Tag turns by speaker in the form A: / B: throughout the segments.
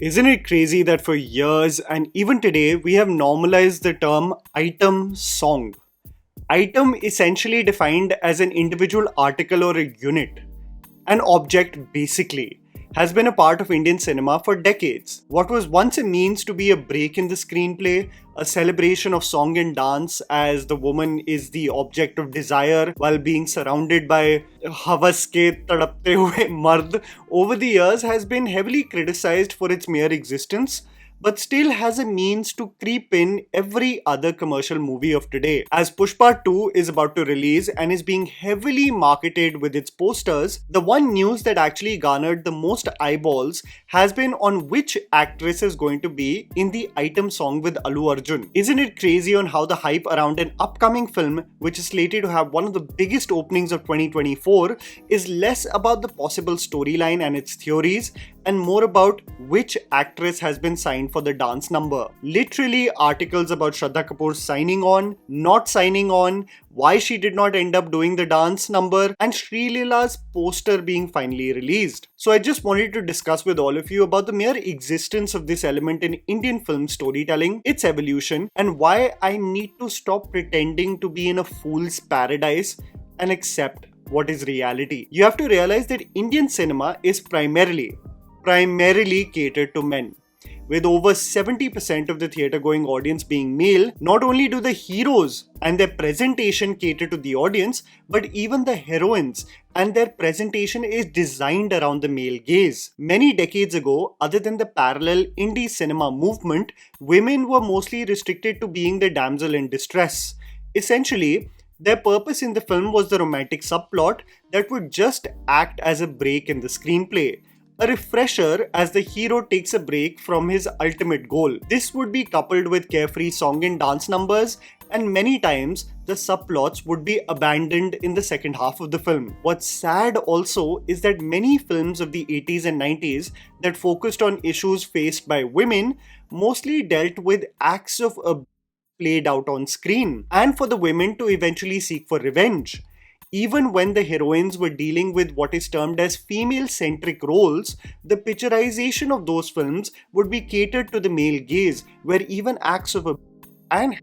A: Isn't it crazy that for years and even today we have normalized the term item song? Item essentially defined as an individual article or a unit, an object basically, has been a part of Indian cinema for decades. What was once a means to be a break in the screenplay, a celebration of song and dance as the woman is the object of desire while being surrounded by havas ke tadapte hue mard, over the years has been heavily criticized for its mere existence, but still has a means to creep in every other commercial movie of today. As Pushpa 2 is about to release and is being heavily marketed with its posters, the one news that actually garnered the most eyeballs has been on which actress is going to be in the item song with Allu Arjun. Isn't it crazy on how the hype around an upcoming film, which is slated to have one of the biggest openings of 2024, is less about the possible storyline and its theories and more about which actress has been signed for the dance number. Literally articles about Shraddha Kapoor signing on, not signing on, why she did not end up doing the dance number, and Sreeleela's poster being finally released. So I just wanted to discuss with all of you about the mere existence of this element in Indian film storytelling, its evolution, and why I need to stop pretending to be in a fool's paradise and accept what is reality. You have to realize that Indian cinema is primarily catered to men. With over 70% of the theatre going audience being male, not only do the heroes and their presentation cater to the audience, but even the heroines and their presentation is designed around the male gaze. Many decades ago, other than the parallel indie cinema movement, women were mostly restricted to being the damsel in distress. Essentially, their purpose in the film was the romantic subplot that would just act as a break in the screenplay. A refresher as the hero takes a break from his ultimate goal. This would be coupled with carefree song and dance numbers, and many times the subplots would be abandoned in the second half of the film. What's sad also is that many films of the 80s and 90s that focused on issues faced by women mostly dealt with acts of abuse played out on screen, and for the women to eventually seek for revenge. Even when the heroines were dealing with what is termed as female-centric roles, the picturization of those films would be catered to the male gaze, where even acts of abuse and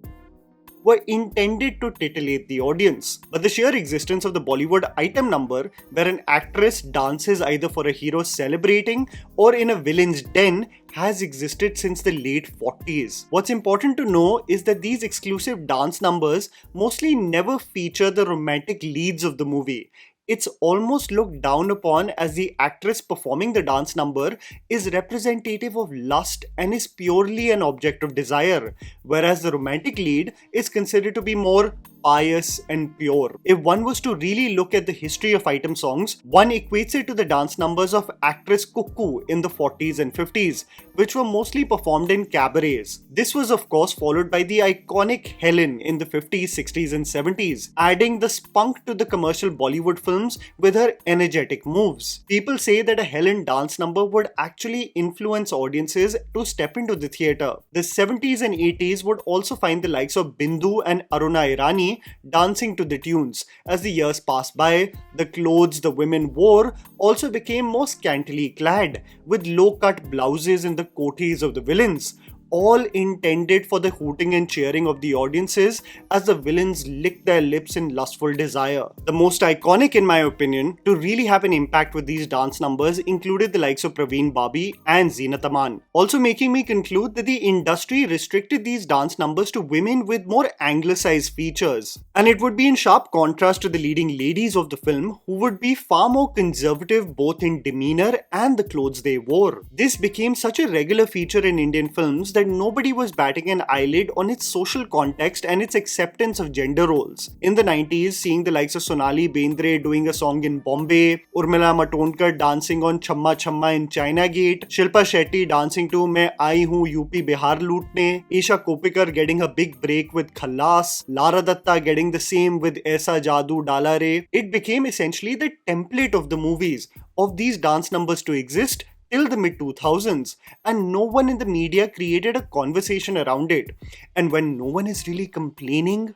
A: were intended to titillate the audience. But the sheer existence of the Bollywood item number, where an actress dances either for a hero celebrating or in a villain's den, has existed since the late 40s. What's important to know is that these exclusive dance numbers mostly never feature the romantic leads of the movie. It's almost looked down upon as the actress performing the dance number is representative of lust and is purely an object of desire, whereas the romantic lead is considered to be more pious and pure. If one was to really look at the history of item songs, one equates it to the dance numbers of actress Cuckoo in the 40s and 50s, which were mostly performed in cabarets. This was of course followed by the iconic Helen in the 50s, 60s and 70s, adding the spunk to the commercial Bollywood films with her energetic moves. People say that a Helen dance number would actually influence audiences to step into the theatre. The 70s and 80s would also find the likes of Bindu and Aruna Irani dancing to the tunes. As the years passed by, the clothes the women wore also became more scantily clad, with low-cut blouses and the coatis of the villains, all intended for the hooting and cheering of the audiences as the villains licked their lips in lustful desire. The most iconic, in my opinion, to really have an impact with these dance numbers included the likes of Praveen Babi and Zeenat Aman, also making me conclude that the industry restricted these dance numbers to women with more anglicized features. And it would be in sharp contrast to the leading ladies of the film, who would be far more conservative both in demeanor and the clothes they wore. This became such a regular feature in Indian films that nobody was batting an eyelid on its social context and its acceptance of gender roles. In the 90s, seeing the likes of Sonali Bendre doing a song in Bombay, Urmila Matondkar dancing on Chamma Chamma in China Gate, Shilpa Shetty dancing to Main Aayi Hoon UP Bihar Lootne, Isha Kopikar getting a big break with Khalas, Lara Datta getting the same with Aisa Jadoo Dala Re, it became essentially the template of the movies of these dance numbers to exist till the mid-2000s, and no one in the media created a conversation around it. And when no one is really complaining,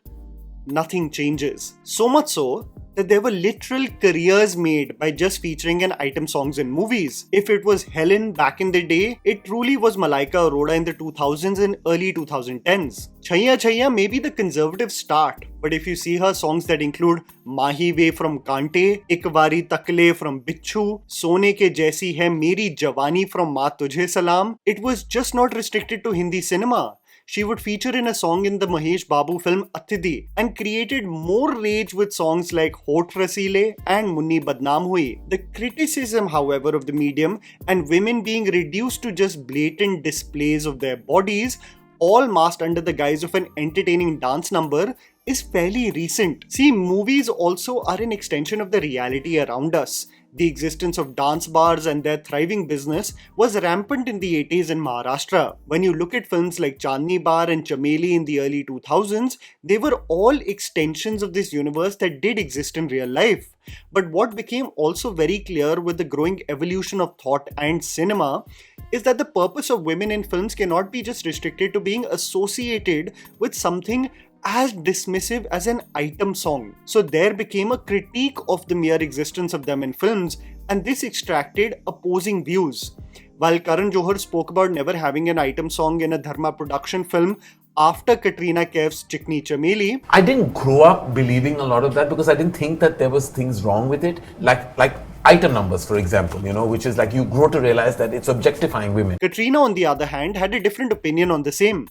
A: nothing changes. So much so that there were literal careers made by just featuring an item songs in movies. If it was Helen back in the day, it truly was Malaika Arora in the 2000s and early 2010s. Chaiya Chaiya may be the conservative start, but if you see her songs that include Mahi Ve from Kante, Ik Wari Takle from Bichhu, Sone Ke Jaisi Hai Meri Jawani from Maa Tujhe Salam, it was just not restricted to Hindi cinema. She would feature in a song in the Mahesh Babu film Atidi and created more rage with songs like Hot Rasile and Munni Badnaam Hui. The criticism, however, of the medium and women being reduced to just blatant displays of their bodies, all masked under the guise of an entertaining dance number, is fairly recent. See, movies also are an extension of the reality around us. The existence of dance bars and their thriving business was rampant in the 80s in Maharashtra. When you look at films like Chandni Bar and Chameli in the early 2000s, they were all extensions of this universe that did exist in real life. But what became also very clear with the growing evolution of thought and cinema is that the purpose of women in films cannot be just restricted to being associated with something as dismissive as an item song. So there became a critique of the mere existence of them in films, and this extracted opposing views. While Karan Johar spoke about never having an item song in a Dharma production film after Katrina Kaif's Chikni Chameli,
B: I didn't grow up believing a lot of that because I didn't think that there was things wrong with it, like item numbers, for example, which is like you grow to realize that it's objectifying women.
A: Katrina, on the other hand, had a different opinion on the same,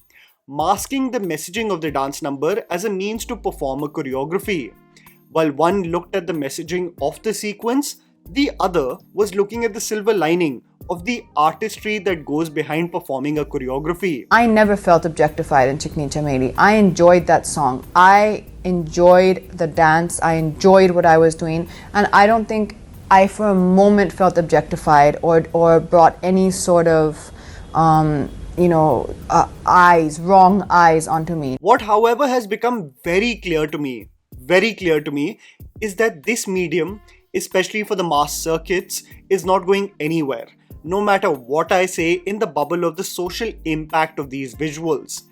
A: masking the messaging of the dance number as a means to perform a choreography. While one looked at the messaging of the sequence, the other was looking at the silver lining of the artistry that goes behind performing a choreography.
C: I never felt objectified in Chikni Chameli. I enjoyed that song. I enjoyed the dance. I enjoyed what I was doing. And I don't think I for a moment felt objectified or brought any sort of wrong eyes onto me.
A: What, however, has become very clear to me, is that this medium, especially for the mass circuits, is not going anywhere, no matter what I say in the bubble of the social impact of these visuals.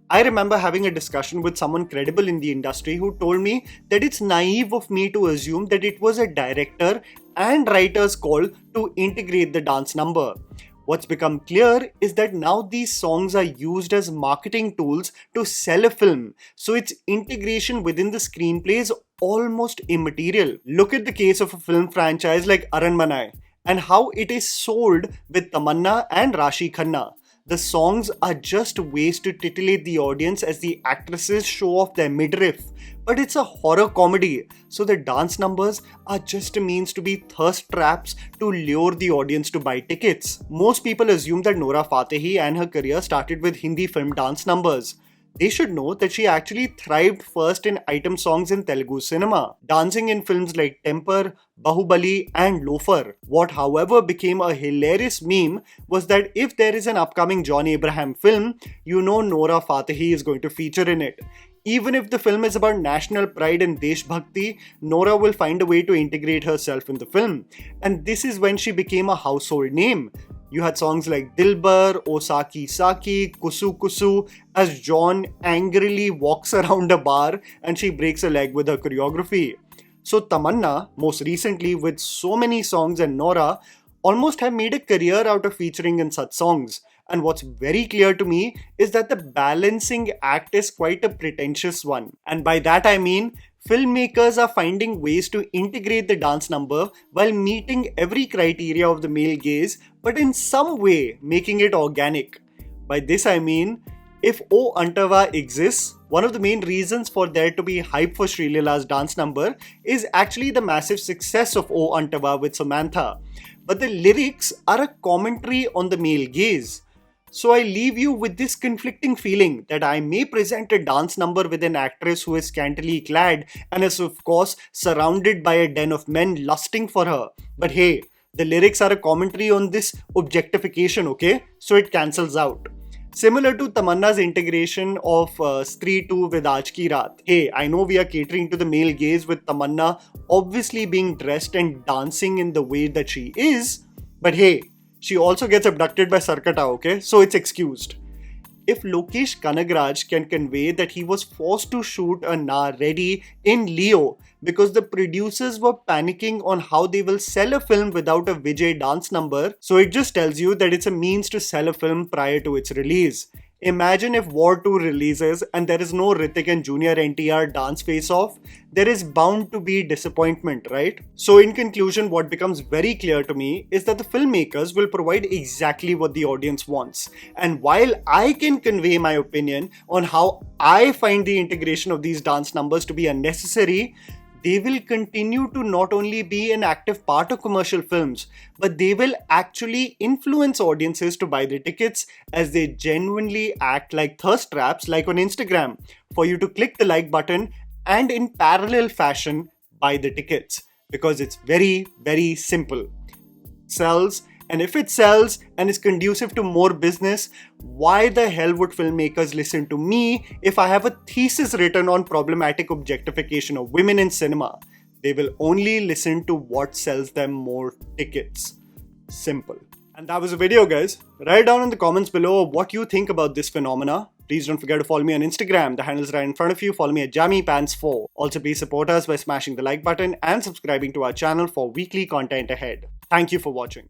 A: I remember having a discussion with someone credible in the industry who told me that it's naive of me to assume that it was a director and writer's call to integrate the dance number. What's become clear is that now these songs are used as marketing tools to sell a film, so its integration within the screenplay is almost immaterial. Look at the case of a film franchise like Aranmanai and how it is sold with Tamanna and Rashi Khanna. The songs are just ways to titillate the audience as the actresses show off their midriff. But it's a horror comedy, so the dance numbers are just a means to be thirst traps to lure the audience to buy tickets. Most people assume that Nora Fatehi and her career started with Hindi film dance numbers. They should know that she actually thrived first in item songs in Telugu cinema, dancing in films like Temper, Bahubali and Loafer. What, however, became a hilarious meme was that if there is an upcoming John Abraham film, Nora Fatehi is going to feature in it. Even if the film is about national pride and Desh Bhakti, Nora will find a way to integrate herself in the film. And this is when she became a household name. You had songs like Dilbar, O Saki Saki, Kusu Kusu, as John angrily walks around a bar and she breaks a leg with her choreography. So Tamanna, most recently with so many songs, and Nora almost have made a career out of featuring in such songs. And what's very clear to me is that the balancing act is quite a pretentious one. And by that I mean, filmmakers are finding ways to integrate the dance number while meeting every criteria of the male gaze, but in some way making it organic. By this I mean, if O Antava exists, one of the main reasons for there to be hype for Sreeleela's dance number is actually the massive success of O Antava with Samantha. But the lyrics are a commentary on the male gaze. So I leave you with this conflicting feeling that I may present a dance number with an actress who is scantily clad and is of course surrounded by a den of men lusting for her. But hey, the lyrics are a commentary on this objectification, okay? So it cancels out. Similar to Tamanna's integration of Stree 2 with Aaj Ki Raat. Hey, I know we are catering to the male gaze with Tamanna obviously being dressed and dancing in the way that she is, but hey, she also gets abducted by Sarkata, okay? So it's excused. If Lokesh Kanagraj can convey that he was forced to shoot a Na Ready in Leo because the producers were panicking on how they will sell a film without a Vijay dance number, so it just tells you that it's a means to sell a film prior to its release. Imagine if War 2 releases and there is no Hrithik and Junior NTR dance face-off, there is bound to be disappointment, right? So in conclusion, what becomes very clear to me is that the filmmakers will provide exactly what the audience wants. And while I can convey my opinion on how I find the integration of these dance numbers to be unnecessary, they will continue to not only be an active part of commercial films, but they will actually influence audiences to buy the tickets as they genuinely act like thirst traps, like on Instagram, for you to click the like button and in parallel fashion buy the tickets. Because it's very, very simple. Sells, and if it sells and is conducive to more business, why the hell would filmmakers listen to me if I have a thesis written on problematic objectification of women in cinema? They will only listen to what sells them more tickets. Simple. And that was the video, guys. Write down in the comments below what you think about this phenomena. Please don't forget to follow me on Instagram. The handle's right in front of you. Follow me at JammyPants4. Also, please support us by smashing the like button and subscribing to our channel for weekly content ahead. Thank you for watching.